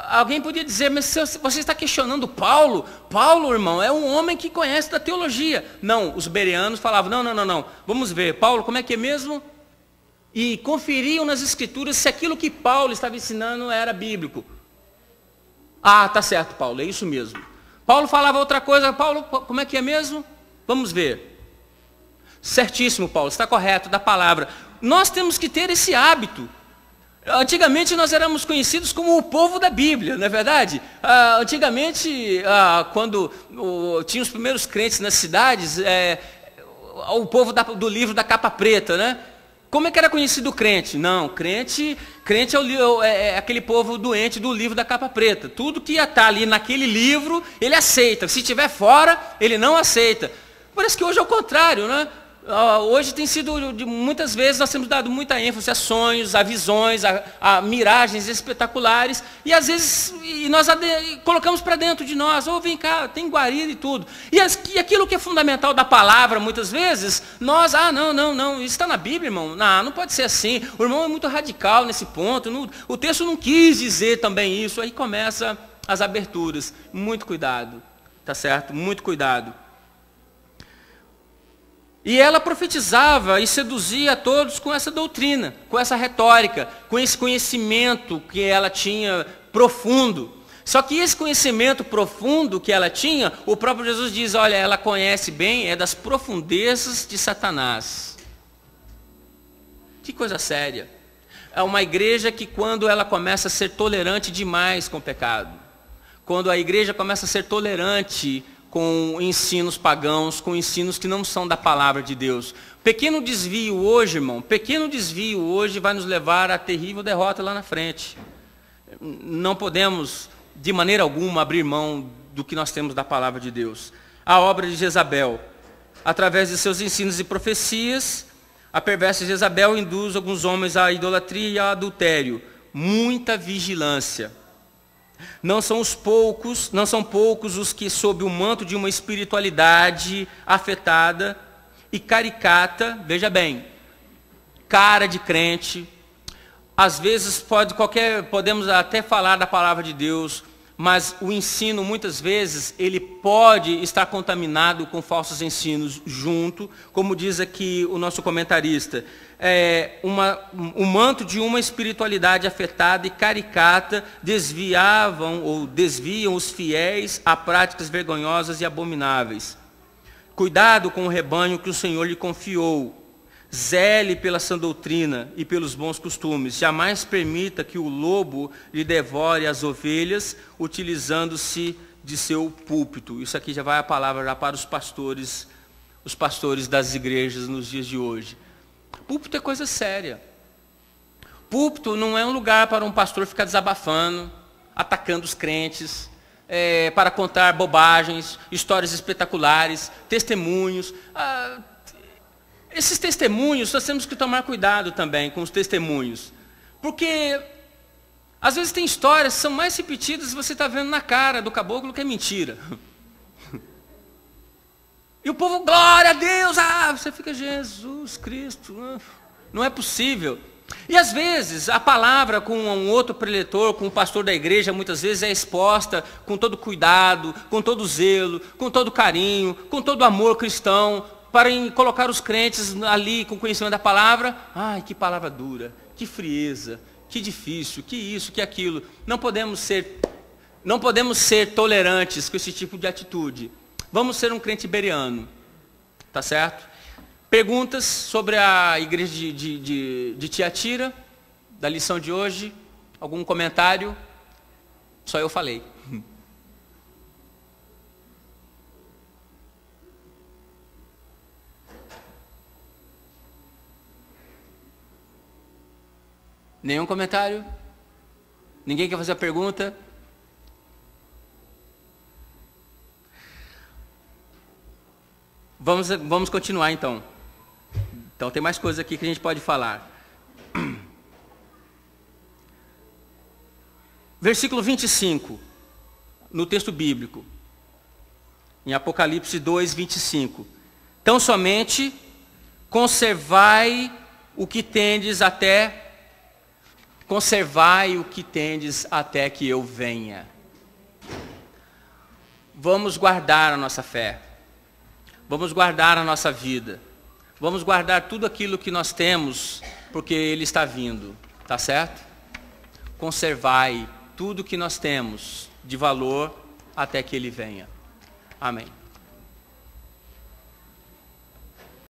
alguém podia dizer, mas você está questionando Paulo? Paulo, irmão, é um homem que conhece da teologia. Não, os bereanos falavam, não. Vamos ver, Paulo, como é que é mesmo? E conferiam nas escrituras se aquilo que Paulo estava ensinando era bíblico. Ah, tá certo, Paulo, é isso mesmo. Paulo falava outra coisa, Paulo, como é que é mesmo? Vamos ver. Certíssimo, Paulo, está correto, da palavra. Nós temos que ter esse hábito. Antigamente nós éramos conhecidos como o povo da Bíblia, não é verdade? Antigamente, quando tinha os primeiros crentes nas cidades, o povo do livro da capa preta, né? Como é que era conhecido o crente? Não, crente é aquele povo doente do livro da capa preta. Tudo que ia estar ali naquele livro, ele aceita. Se estiver fora, ele não aceita. Parece que hoje é o contrário, né? Hoje tem sido, muitas vezes, nós temos dado muita ênfase a sonhos, a visões, a miragens espetaculares, e às vezes nós colocamos para dentro de nós, vem cá, tem guarida e tudo. E aquilo que é fundamental da palavra, muitas vezes, nós, não, isso está na Bíblia, irmão, não pode ser assim, o irmão é muito radical nesse ponto, o texto não quis dizer também isso, aí começa as aberturas. Muito cuidado, tá certo? Muito cuidado. E ela profetizava e seduzia a todos com essa doutrina, com essa retórica, com esse conhecimento que ela tinha profundo. Só que esse conhecimento profundo que ela tinha, o próprio Jesus diz, olha, ela conhece bem, é das profundezas de Satanás. Que coisa séria. É uma igreja que quando ela começa a ser tolerante demais com o pecado, quando a igreja começa a ser tolerante com ensinos pagãos, com ensinos que não são da palavra de Deus. Pequeno desvio hoje, irmão, pequeno desvio hoje vai nos levar à terrível derrota lá na frente. Não podemos, de maneira alguma, abrir mão do que nós temos da palavra de Deus. A obra de Jezabel, através de seus ensinos e profecias, a perversa Jezabel induz alguns homens à idolatria e ao adultério. Muita vigilância. Não são poucos os que, sob o manto de uma espiritualidade afetada e caricata, veja bem, cara de crente, às vezes podemos até falar da palavra de Deus, mas o ensino, muitas vezes, ele pode estar contaminado com falsos ensinos junto, como diz aqui o nosso comentarista. O manto de uma espiritualidade afetada e caricata desviam os fiéis a práticas vergonhosas e abomináveis. Cuidado com o rebanho que o Senhor lhe confiou. Zele pela sã doutrina e pelos bons costumes. Jamais permita que o lobo lhe devore as ovelhas, utilizando-se de seu púlpito. Isso aqui já vai a palavra já para os pastores das igrejas nos dias de hoje. Púlpito é coisa séria. Púlpito não é um lugar para um pastor ficar desabafando, atacando os crentes, para contar bobagens, histórias espetaculares, testemunhos. Esses testemunhos, nós temos que tomar cuidado também com os testemunhos. Porque, às vezes tem histórias que são mais repetidas e você está vendo na cara do caboclo que é mentira. E o povo, glória a Deus, você fica, Jesus Cristo, não é possível. E às vezes, a palavra com um outro preletor, com o pastor da igreja, muitas vezes é exposta com todo cuidado, com todo zelo, com todo carinho, com todo amor cristão, para colocar os crentes ali com conhecimento da palavra. Ai, que palavra dura, que frieza, que difícil, que isso, que aquilo. Não podemos ser tolerantes com esse tipo de atitude. Vamos ser um crente bereano, tá certo? Perguntas sobre a igreja de Tiatira, da lição de hoje? Algum comentário? Só eu falei. Nenhum comentário? Ninguém quer fazer a pergunta? Vamos continuar então. Então tem mais coisas aqui que a gente pode falar. Versículo 25, no texto bíblico, em Apocalipse 2, 25. Tão somente conservai o que tendes até que eu venha. Vamos guardar a nossa fé. Vamos guardar a nossa vida. Vamos guardar tudo aquilo que nós temos, porque Ele está vindo. Tá certo? Conservai tudo que nós temos de valor até que Ele venha. Amém.